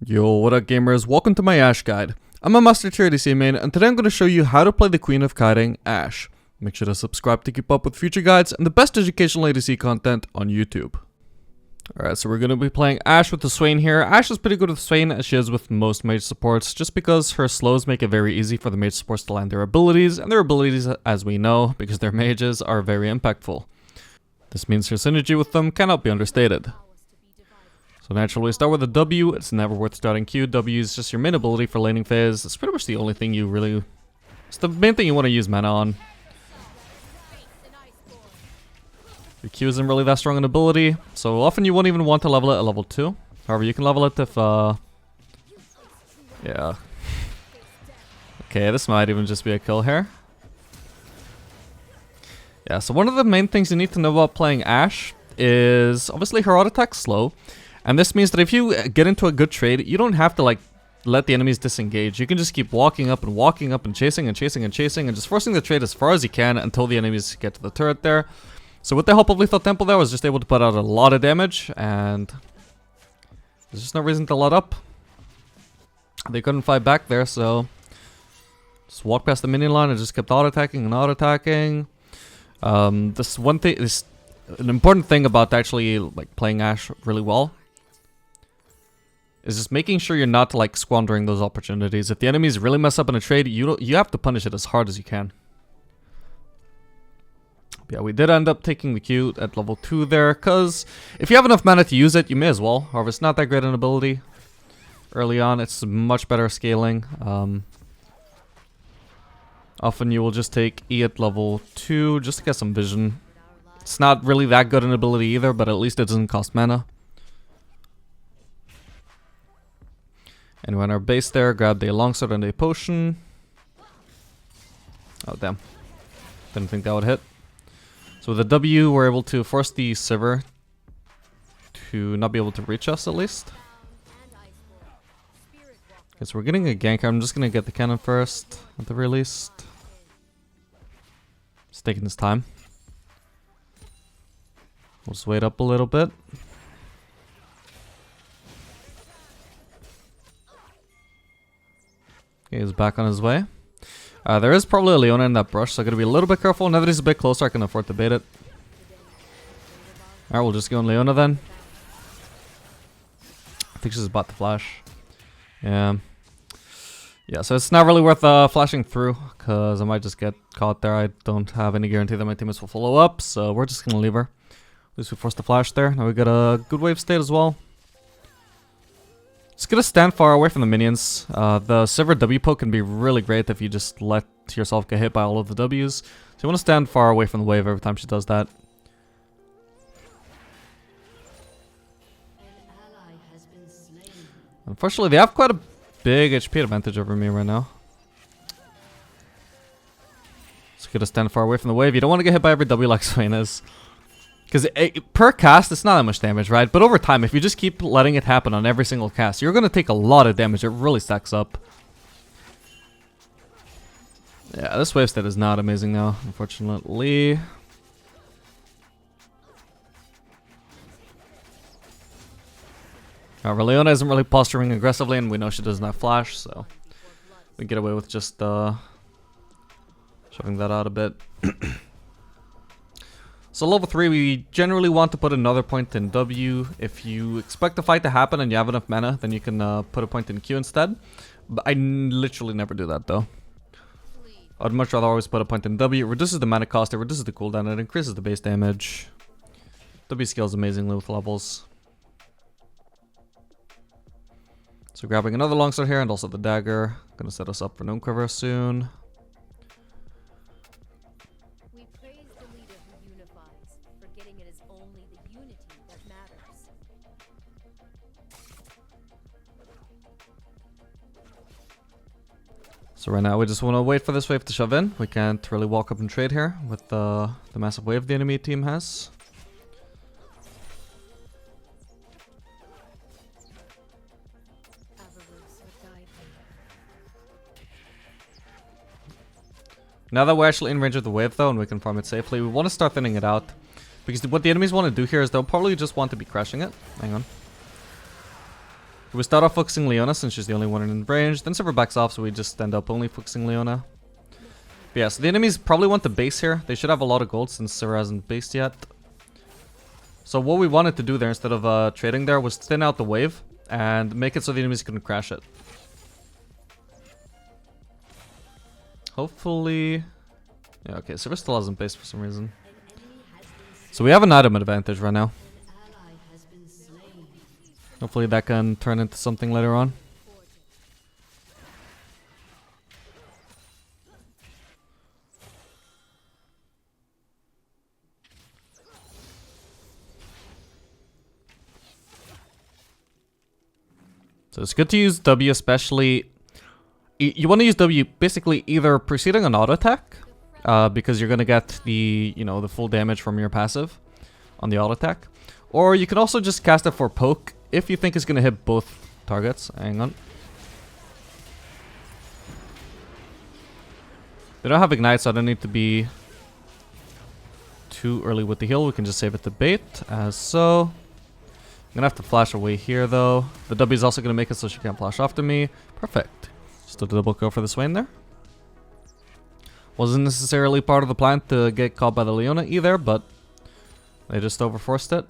Yo, what up gamers, welcome to my ASHE guide. I'm a master tier ADC main and today I'm going to show you how to play the queen of kiting, ASHE. Make sure to subscribe to keep up with future guides and the best educational ADC content on YouTube. Alright, so we're going to be playing ASHE with the Swain here. ASHE is pretty good with Swain as she is with most mage supports just because her slows make it very easy for the mage supports to land their abilities, and their abilities, as we know, because they're mages, are very impactful. This means her synergy with them cannot be understated. So naturally we start with a W. It's never worth starting Q. W is just your main ability for laning phase. It's pretty much the only thing you really... It's the main thing you want to use mana on. Your Q isn't really that strong an ability, so often you won't even want to level it at level 2. However, you can level it if, yeah. Okay, this might even just be a kill here. Yeah, so one of the main things you need to know about playing ASHE is obviously her auto attack's slow. And this means that if you get into a good trade, you don't have to like let the enemies disengage. You can just keep walking up and chasing and chasing and chasing and just forcing the trade as far as you can until the enemies get to the turret there. So with the help of Lethal Temple there, I was just able to put out a lot of damage and there's just no reason to let up. They couldn't fight back there, so just walked past the minion line and just kept auto-attacking and auto-attacking. This one thing is an important thing about actually like playing ASHE really well is just making sure you're not like squandering those opportunities. If the enemies really mess up in a trade, you have to punish it as hard as you can. But yeah, we did end up taking the Q at level 2 there, because if you have enough mana to use it, you may as well. However, it's not that great an ability. Early on, it's much better scaling. Often you will just take E at level 2 just to get some vision. It's not really that good an ability either, but at least it doesn't cost mana. And when our base there, grabbed a longsword and a potion. Oh damn. Didn't think that would hit. So with the W, we're able to force the Sivir to not be able to reach us at least. Okay, so we're getting a gank. I'm just gonna get the cannon first, at the very least. It's taking his time. We'll just wait up a little bit. Okay, he's back on his way. There is probably a Leona in that brush, so I gotta be a little bit careful. Now that he's a bit closer, I can afford to bait it. Alright, we'll just go on Leona then. I think she's about to flash. Yeah. Yeah, so it's not really worth flashing through, because I might just get caught there. I don't have any guarantee that my teammates will follow up, so we're just gonna leave her. At least we forced the flash there. Now we got a good wave state as well. Just gonna stand far away from the minions. The Sivir W poke can be really great if you just let yourself get hit by all of the Ws. So you want to stand far away from the wave every time she does that. Unfortunately, they have quite a big HP advantage over me right now. So you gotta stand far away from the wave. You don't want to get hit by every W like Swain is. Because per cast, it's not that much damage, right? But over time, if you just keep letting it happen on every single cast, you're going to take a lot of damage. It really stacks up. Yeah, this wave state is not amazing now, unfortunately. However, Leona isn't really posturing aggressively, and we know she doesn't have flash, so we get away with just shoving that out a bit. So level 3, we generally want to put another point in W. If you expect the fight to happen and you have enough mana, then you can put a point in Q instead. But I literally never do that though. I'd much rather always put a point in W. It reduces the mana cost, it reduces the cooldown, it increases the base damage. W scales amazingly with levels. So grabbing another longsword here and also the dagger. Gonna set us up for Gnome Quiver soon. So right now we just want to wait for this wave to shove in. We can't really walk up and trade here with the massive wave the enemy team has. Now that we're actually in range of the wave though and we can farm it safely, we want to start thinning it out. Because what the enemies want to do here is they'll probably just want to be crashing it. Hang on. We start off focusing Leona since she's the only one in range. Then Silver backs off, so we just end up only focusing Leona. But yeah, so the enemies probably want the base here. They should have a lot of gold since Silver hasn't based yet. So what we wanted to do there instead of trading there was thin out the wave and make it so the enemies couldn't crash it. Hopefully... Yeah, okay, Silver still hasn't based for some reason. So we have an item advantage right now. Hopefully that can turn into something later on. So it's good to use W, especially... You want to use W basically either preceding an auto attack, because you're going to get the, you know, the full damage from your passive on the auto attack. Or you can also just cast it for poke if you think it's going to hit both targets. Hang on. They don't have ignite, so I don't need to be too early with the heal. We can just save it to bait, as so. I'm going to have to flash away here, though. The W is also going to make it so she can't flash after me. Perfect. Just a double go for the Swain there. Wasn't necessarily part of the plan to get caught by the Leona either, but they just overforced it.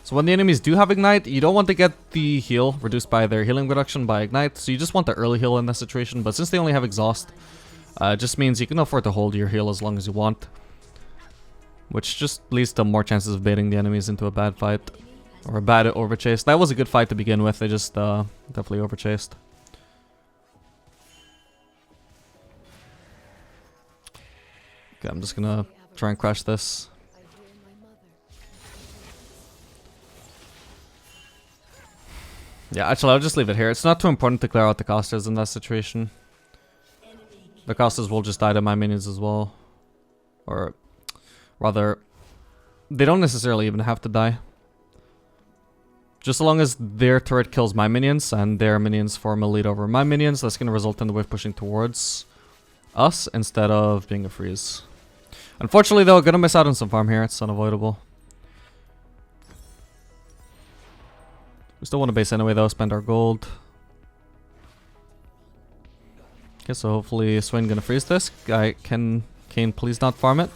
So when the enemies do have ignite, you don't want to get the heal reduced by their healing reduction by ignite. So you just want the early heal in that situation. But since they only have exhaust, it just means you can afford to hold your heal as long as you want. Which just leads to more chances of baiting the enemies into a bad fight. Or a bad overchase. That was a good fight to begin with. They just definitely overchased. Okay, I'm just gonna try and crash this. Yeah, actually, I'll just leave it here. It's not too important to clear out the casters in that situation. The casters will just die to my minions as well. Or, rather, they don't necessarily even have to die. Just as long as their turret kills my minions and their minions form a lead over my minions, that's going to result in the wave pushing towards us instead of being a freeze. Unfortunately, though, gonna miss out on some farm here. It's unavoidable. We still want to base anyway, though. Spend our gold. Okay, so hopefully Swain gonna freeze this. Kane, please not farm it.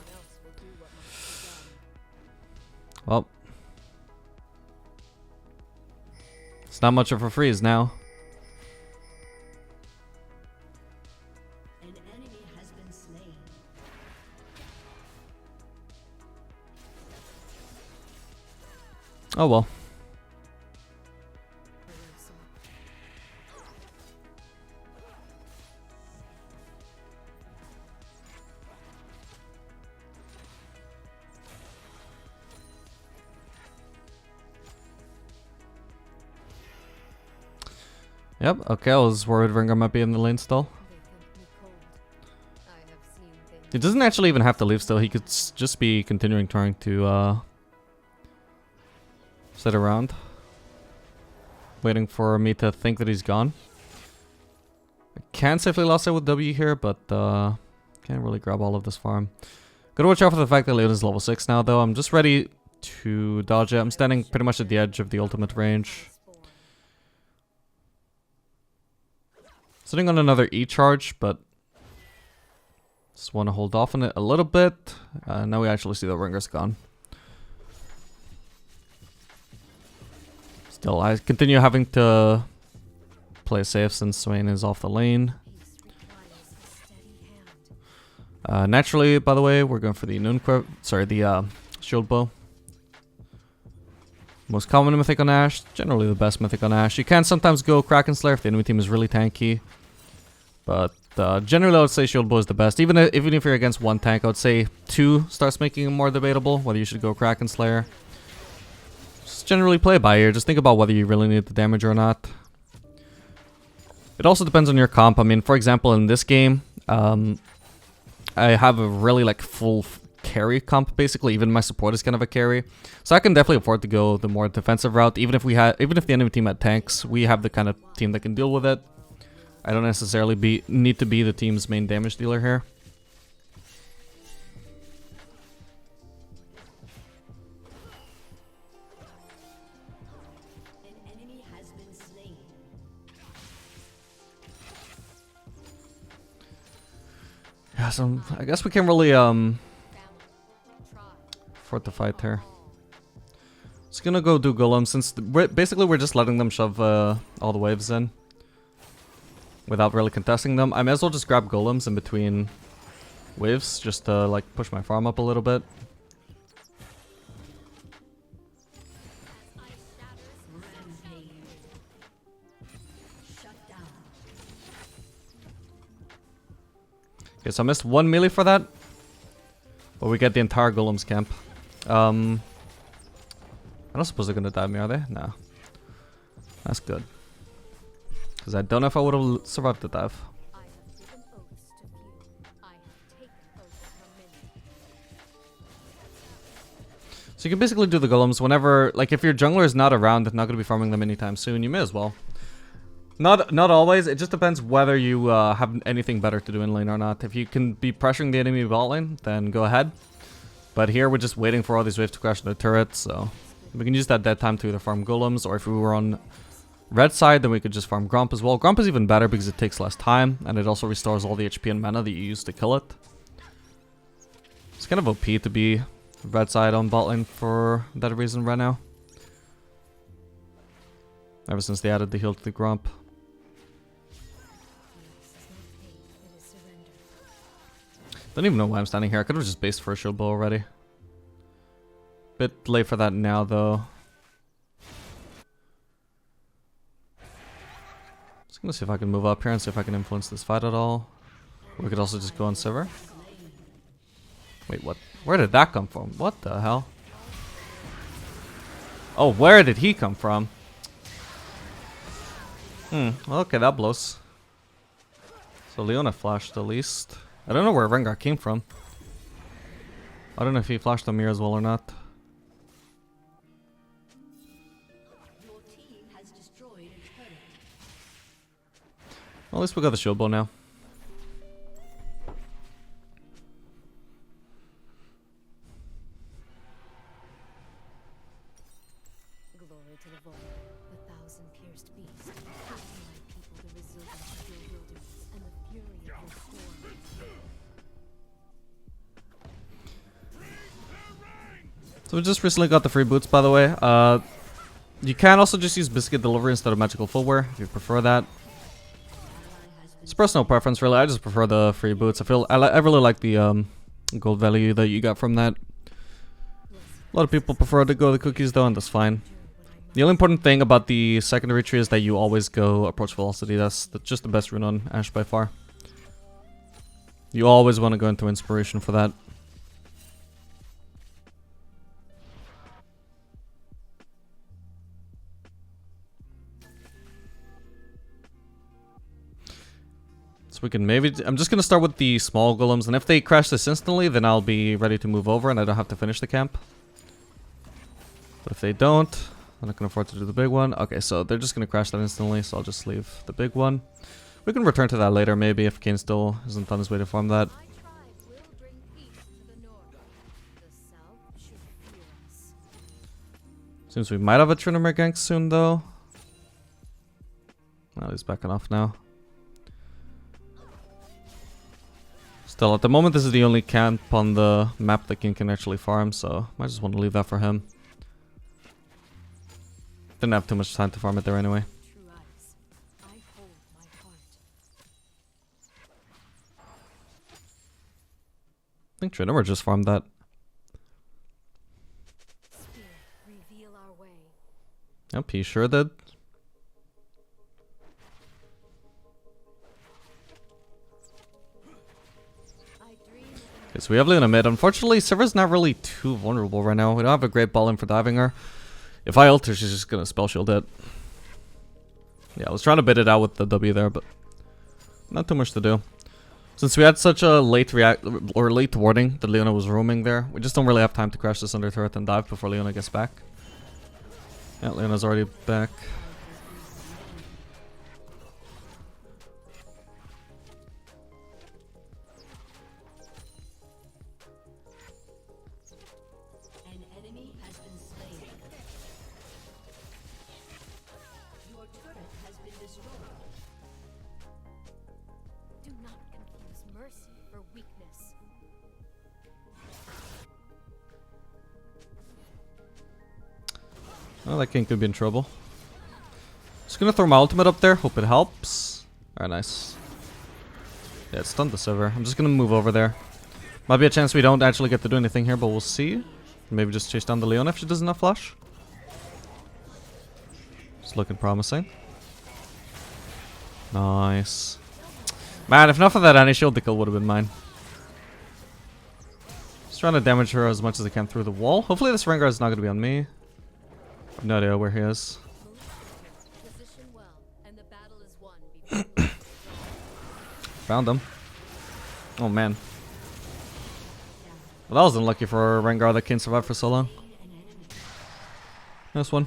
Well, it's not much of a freeze now. Oh well. Yep, okay, I was worried Ringer might be in the lane still. He doesn't actually even have to leave still, he could just be continuing trying to sit around. Waiting for me to think that he's gone. I can safely lost it with W here, but can't really grab all of this farm. Gotta watch out for the fact that Leona's level 6 now though. I'm just ready to dodge it. I'm standing pretty much at the edge of the ultimate range. Sitting on another E charge, but just want to hold off on it a little bit. Now we actually see that Ringer's gone. Still, I continue having to play safe since Swain is off the lane. Naturally, by the way, we're going for the the shield bow. Most common mythic on Ashe, generally the best mythic on Ashe. You can sometimes go Kraken Slayer if the enemy team is really tanky. But generally I would say shield bow is the best. Even if you're against one tank, I would say 2 starts making it more debatable whether you should go Kraken Slayer. Just generally play by ear. Just think about whether you really need the damage or not. It also depends on your comp. I mean, for example, in this game, I have a really like full carry comp basically. Even my support is kind of a carry, so I can definitely afford to go the more defensive route. Even if the enemy team had tanks, we have the kind of team that can deal with it. I don't necessarily need to be the team's main damage dealer here. Yeah, so I guess we can't really afford to fight here. Just gonna go do golem since basically we're just letting them shove all the waves in without really contesting them. I may as well just grab golems in between waves just to like push my farm up a little bit. Okay, so I missed one melee for that, but we get the entire golems camp. I don't suppose they're gonna dive me, are they? No. That's good. Because I don't know if I would have survived the dive. So you can basically do the golems whenever, like if your jungler is not around, not going to be farming them anytime soon, you may as well. Not always, it just depends whether you have anything better to do in lane or not. If you can be pressuring the enemy bot lane, then go ahead. But here we're just waiting for all these waves to crash the turret, so we can use that dead time to either farm golems, or if we were on red side, then we could just farm Gromp as well. Gromp is even better because it takes less time, and it also restores all the HP and mana that you use to kill it. It's kind of OP to be red side on bot lane for that reason right now. Ever since they added the heal to the Gromp. Don't even know why I'm standing here. I could have just based for a shield bow already. Bit late for that now though. Just gonna see if I can move up here and see if I can influence this fight at all. We could also just go on Sivir. Wait, what? Where did that come from? What the hell? Oh, where did he come from? Well, okay, that blows. So Leona flashed at least. I don't know where Rengar came from. I don't know if he flashed on Mir as well or not. Well, at least we got the shield bow now. Glory to the void, the thousand pierced beast. Give my people the resilience of your wilderness and the fury of your storm. So we just recently got the free boots, by the way. You can also just use Biscuit Delivery instead of Magical Footwear, if you prefer that. It's personal preference, really. I just prefer the free boots. I really like the gold value that you got from that. A lot of people prefer to go the cookies, though, and that's fine. The only important thing about the secondary tree is that you always go approach velocity. That's just the best rune on Ashe by far. You always want to go into inspiration for that. So we can maybe... I'm just going to start with the small golems, and if they crash this instantly, then I'll be ready to move over and I don't have to finish the camp. But if they don't, I'm not going to afford to do the big one. Okay, so they're just going to crash that instantly, so I'll just leave the big one. We can return to that later, maybe, if Kane still isn't on his way to farm that. Seems we might have a Trinomer gank soon, though. Oh, he's backing off now. Still, at the moment, this is the only camp on the map that King can actually farm, so I just want to leave that for him. Didn't have too much time to farm it there anyway. I think Trinomer just farmed that. Yep, he sure did. Okay, so we have Leona mid. Unfortunately, Sivir's not really too vulnerable right now. We don't have a great ball in for diving her. If I ult her, she's just gonna spell shield it. Yeah, I was trying to bait it out with the W there, but not too much to do. Since we had such a late late warning that Leona was roaming there, we just don't really have time to crash this under turret and dive before Leona gets back. Yeah, Leona's already back. mercy for weakness. Oh, that king could be in trouble. Just gonna throw my ultimate up there. Hope it helps. Alright, nice. Yeah, it stunned the server. I'm just gonna move over there. Might be a chance we don't actually get to do anything here, but we'll see. Maybe just chase down the Leona if she doesn't have flash. It's looking promising. Nice. Man, if not for that anti-shield, the kill would have been mine. Just trying to damage her as much as I can through the wall. Hopefully this Rengar is not going to be on me. I have no idea where he is. Position well, and the battle is won before Found him. Oh man. Well, that was unlucky for a Rengar that can't survive for so long. Nice one.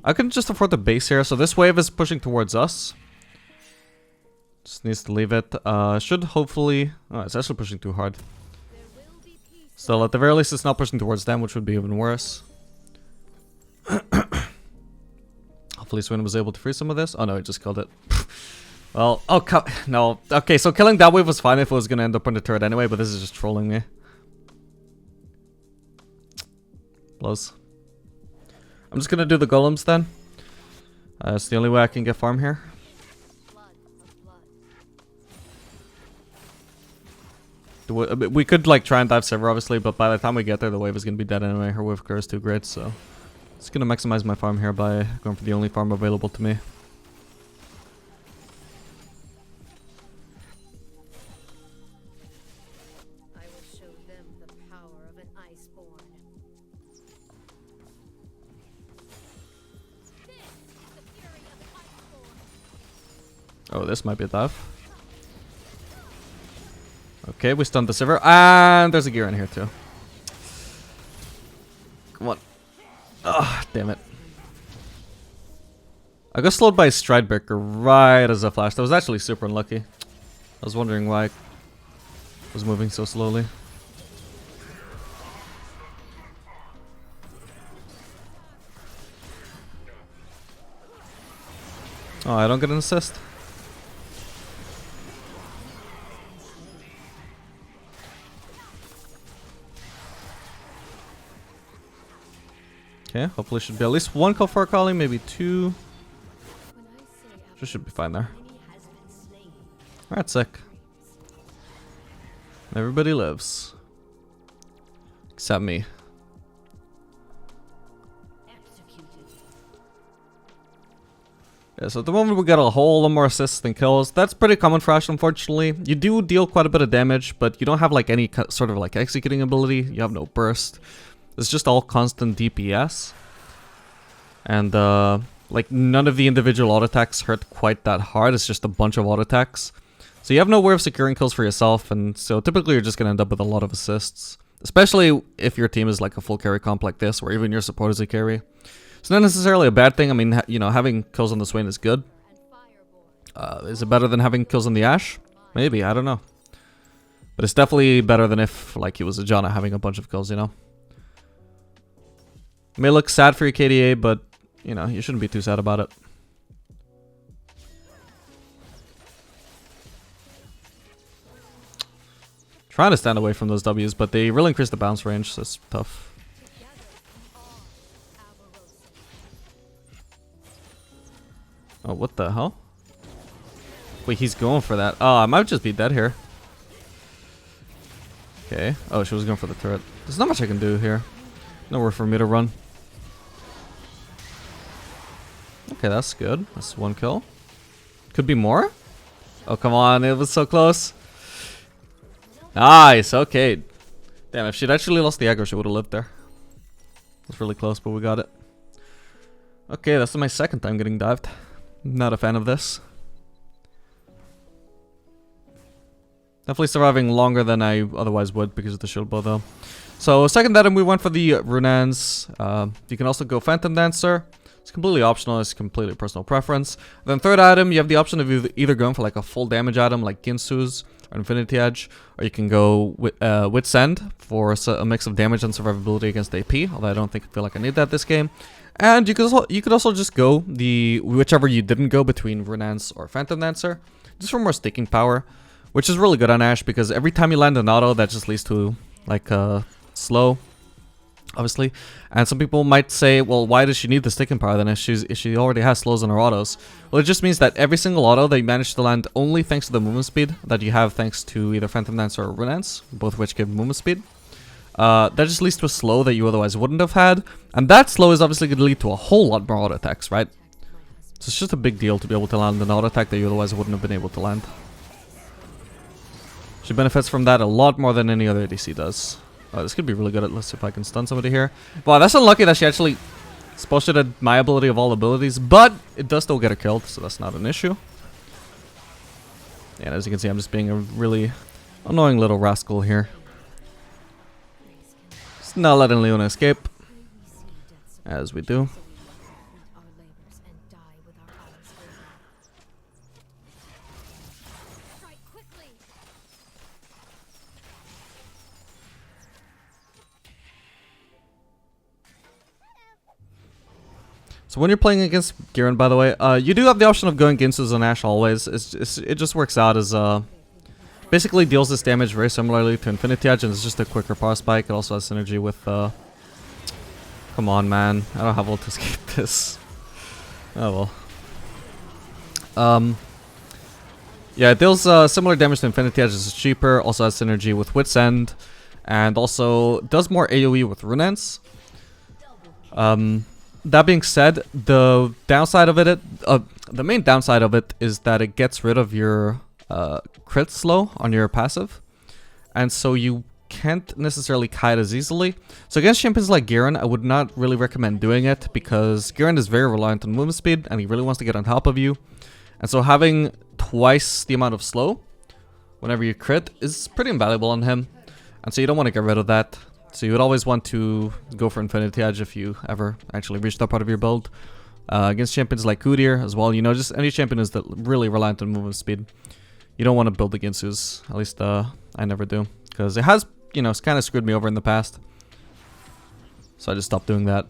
I can just afford the base here, so this wave is pushing towards us. Just needs to leave it. Should hopefully... Oh, it's actually pushing too hard. So at the very least it's not pushing towards them, which would be even worse. Hopefully Rune was able to free some of this. Oh no, he just killed it. Well, oh no. Okay, so killing that wave was fine if it was going to end up on the turret anyway, but this is just trolling me. Blows. I'm just going to do the golems then. It's the only way I can get farm here. We could like try and dive server obviously, but by the time we get there the wave is going to be dead anyway. Her wave clear is too great, so just going to maximize my farm here by going for the only farm available to me. I will show them the power of an iceborn. This is the fury of an iceborn. Oh, this might be a dive. Okay, we stunned the server, and there's a gear in here too. Come on. Ah, damn it. I got slowed by a stride breaker right as I flashed. That was actually super unlucky. I was wondering why I was moving so slowly. Oh, I don't get an assist. Okay, hopefully should be at least one kill for Akali, maybe two. Just should be fine there. Alright, sick. Everybody lives. Except me. Yeah, so at the moment we got a whole lot more assists than kills. That's pretty common for Ashe, unfortunately. You do deal quite a bit of damage, but you don't have like any sort of like executing ability. You have no burst. It's just all constant DPS. And like none of the individual auto attacks hurt quite that hard. It's just a bunch of auto attacks. So you have no way of securing kills for yourself, and so typically you're just gonna end up with a lot of assists. Especially if your team is like a full carry comp like this, or even your support is a carry. It's not necessarily a bad thing. I mean, you know, having kills on the Swain is good. Is it better than having kills on the Ashe? Maybe, I don't know. But it's definitely better than if like he was a Janna having a bunch of kills, you know? It may look sad for your KDA, but, you know, you shouldn't be too sad about it. Trying to stand away from those Ws, but they really increase the bounce range, so it's tough. Oh, what the hell? Wait, he's going for that. Oh, I might just be dead here. Okay. Oh, she was going for the turret. There's not much I can do here. Nowhere for me to run. Okay, that's good. That's one kill. Could be more? Oh, come on. It was so close. Nice. Okay. Damn, if she'd actually lost the aggro, she would have lived there. It was really close, but we got it. Okay, that's my second time getting dived. Not a fan of this. Definitely surviving longer than I otherwise would because of the shield bow though. So second item we went for the Runes. You can also go Phantom Dancer. It's completely optional, it's completely personal preference. Then third item, you have the option of either going for like a full damage item like Ginsu's or Infinity Edge, or you can go with Wit's End for a mix of damage and survivability against AP, although I don't feel like I need that this game. And you could also just go whichever you didn't go between Runes or Phantom Dancer, just for more sticking power. which is really good on Ashe because every time you land an auto, that just leads to like slow, obviously. And some people might say, well, why does she need the sticking power then if she already has slows on her autos? Well, it just means that every single auto that you manage to land only thanks to the movement speed that you have thanks to either Phantom Dance or Rune, both of which give movement speed. That just leads to a slow that you otherwise wouldn't have had. And that slow is obviously going to lead to a whole lot more auto attacks, right? So it's just a big deal to be able to land an auto attack that you otherwise wouldn't have been able to land. She benefits from that a lot more than any other ADC does. This could be really good. Let's see if I can stun somebody here. Wow, that's unlucky that she actually posted my ability of all abilities, but it does still get her killed, so that's not an issue. And as you can see, I'm just being a really annoying little rascal here. Just not letting Leona escape, as we do. So when you're playing against Garen, by the way, you do have the option of going Ginsus on Ashe always. It just works out as basically deals this damage very similarly to Infinity Edge, and it's just a quicker power spike. It also has synergy with come on, man, I don't have ult to escape this. Oh well. Yeah, it deals similar damage to Infinity Edge. It's cheaper. Also has synergy with Wit's End, and also does more AoE with Runes. That being said, the downside of it, the main downside of it is that it gets rid of your crit slow on your passive, and so you can't necessarily kite as easily. So against champions like Garen, I would not really recommend doing it because Garen is very reliant on movement speed, and he really wants to get on top of you. And so having twice the amount of slow whenever you crit is pretty invaluable on him, and so you don't want to get rid of that. So you would always want to go for Infinity Edge if you ever actually reach that part of your build. Against champions like Kudir as well, you know, just any champion is really reliant on movement speed. You don't want to build against Zeus, at least I never do. Because it has, you know, it's kind of screwed me over in the past. So I just stopped doing that.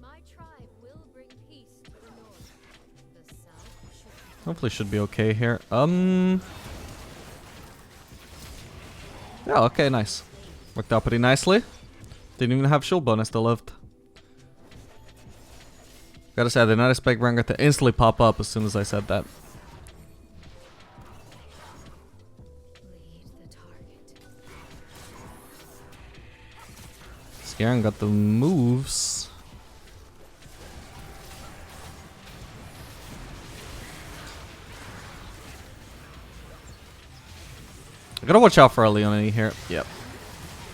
My tribe will bring peace to the north. The south should Hopefully should be okay here. Yeah, okay, nice. Worked out pretty nicely. Didn't even have shield bonus to lift. Gotta say, I did not expect Rengar to instantly pop up as soon as I said that. lead the target. Garen got the moves. I gotta watch out for a Leonie here. Yep.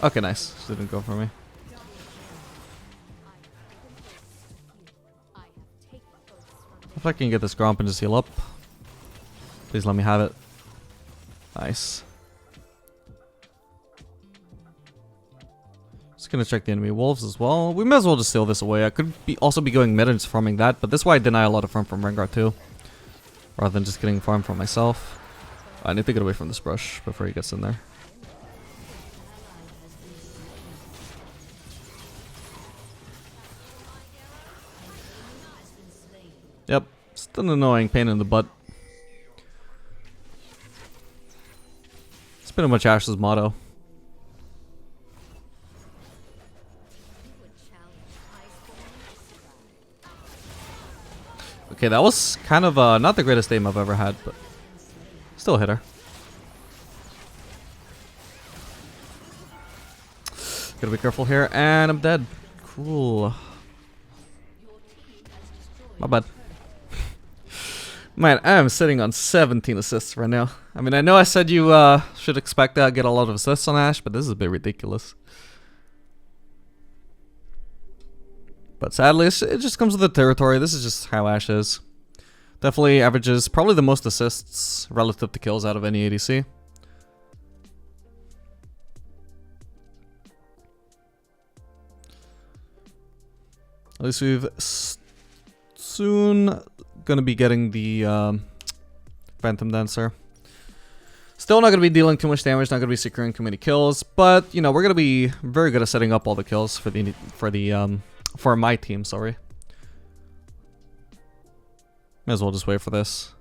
Okay, nice. She didn't go for me. If I can get this Gromp and just heal up. Please let me have it. Nice. Just gonna check the enemy wolves as well. We might as well just steal this away. I could also be going mid and just farming that, but this is why I deny a lot of farm from Rengar too. Rather than just getting farm from myself. I need to get away from this brush before he gets in there. Yep, still an annoying pain in the butt. It's pretty much Ashe's motto. Okay, that was kind of not the greatest aim I've ever had, but still hit her. Gotta be careful here, and I'm dead. Cool. My bad. Man, I am sitting on 17 assists right now. I mean, I know I said you should expect to get a lot of assists on Ashe, but this is a bit ridiculous. But sadly, it just comes with the territory. This is just how Ashe is. Definitely averages probably the most assists relative to kills out of any ADC. At least we've soon gonna be getting the Phantom Dancer. Still not gonna be dealing too much damage, not gonna be securing too many kills, but you know, we're gonna be very good at setting up all the kills for my team, sorry. May as well just wait for this.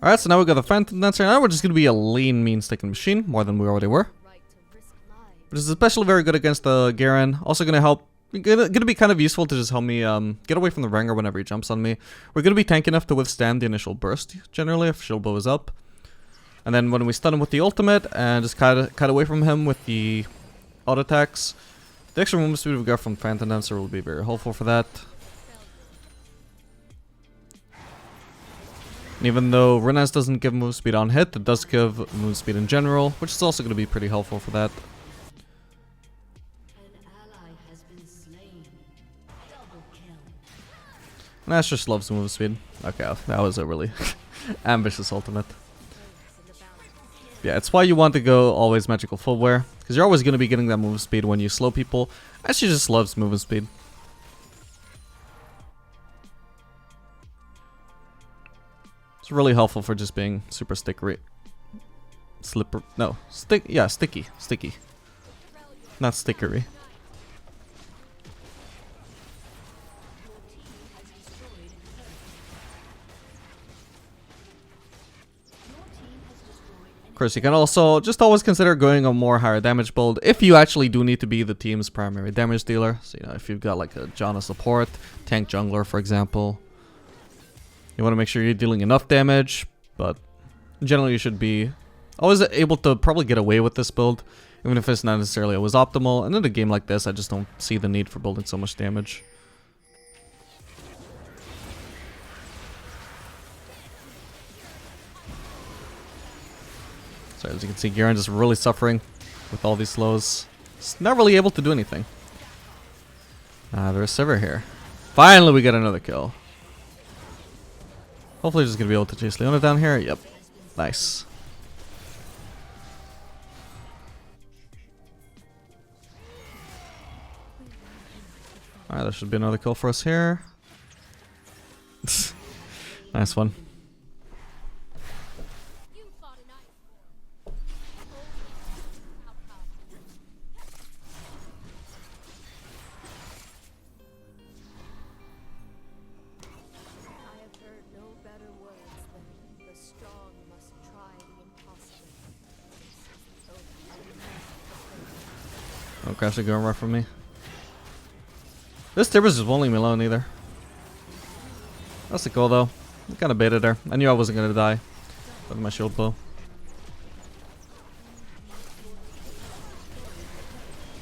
Alright, so now we got the Phantom Dancer. Now we're just going to be a lean, mean sticking machine, more than we already were. Right to risk lives. Which is especially very good against the Garen. Also going to help, going to be kind of useful to just help me get away from the Rengar whenever he jumps on me. We're going to be tanky enough to withstand the initial burst, generally, if shield bow is up. And then when we stun him with the ultimate, and just cut away from him with the auto attacks, the extra movement speed we got from Phantom Dancer will be very helpful for that. And even though Rune doesn't give move speed on hit, it does give move speed in general, which is also going to be pretty helpful for that. An ally has been slain. Double kill. And Ashe just loves move speed. Okay, that was a really ambitious ultimate. Yeah, it's why you want to go always magical footwear, because you're always going to be getting that move speed when you slow people. Ashe just loves movement speed. It's really helpful for just being super stickery. Sticky. Not stickery. Of course, you can also just always consider going a more higher damage build if you actually do need to be the team's primary damage dealer. So, you know, if you've got like a Janna support, tank jungler, for example. You want to make sure you're dealing enough damage, but generally you should be always able to probably get away with this build, even if it's not necessarily always optimal. And in a game like this, I just don't see the need for building so much damage. So as you can see, Garen just really suffering with all these slows. He's not really able to do anything. There's Sivir here. Finally, we get another kill. Hopefully just gonna be able to chase Leona down here. Yep. Nice. Alright, there should be another kill for us here. Nice one. Oh, gosh, they're going right from me. This Tibbers just won't leave me alone either. That's the goal though. I kind of baited her. I knew I wasn't going to die with my shield bow.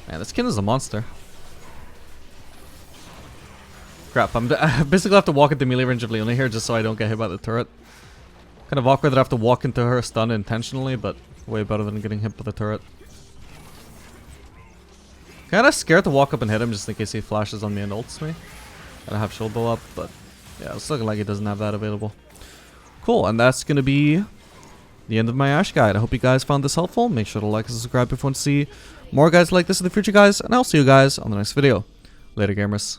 Man, this kid is a monster. Crap, I basically have to walk into melee range of Leona here just so I don't get hit by the turret. Kind of awkward that I have to walk into her stun intentionally, but way better than getting hit by the turret. Kinda scared to walk up and hit him just in case he flashes on me and ults me. And I have shield bow up, but yeah, it's looking like he doesn't have that available. Cool, and that's gonna be the end of my Ashe guide. I hope you guys found this helpful. Make sure to like and subscribe if you want to see more guides like this in the future, guys, and I'll see you guys on the next video. Later, gamers.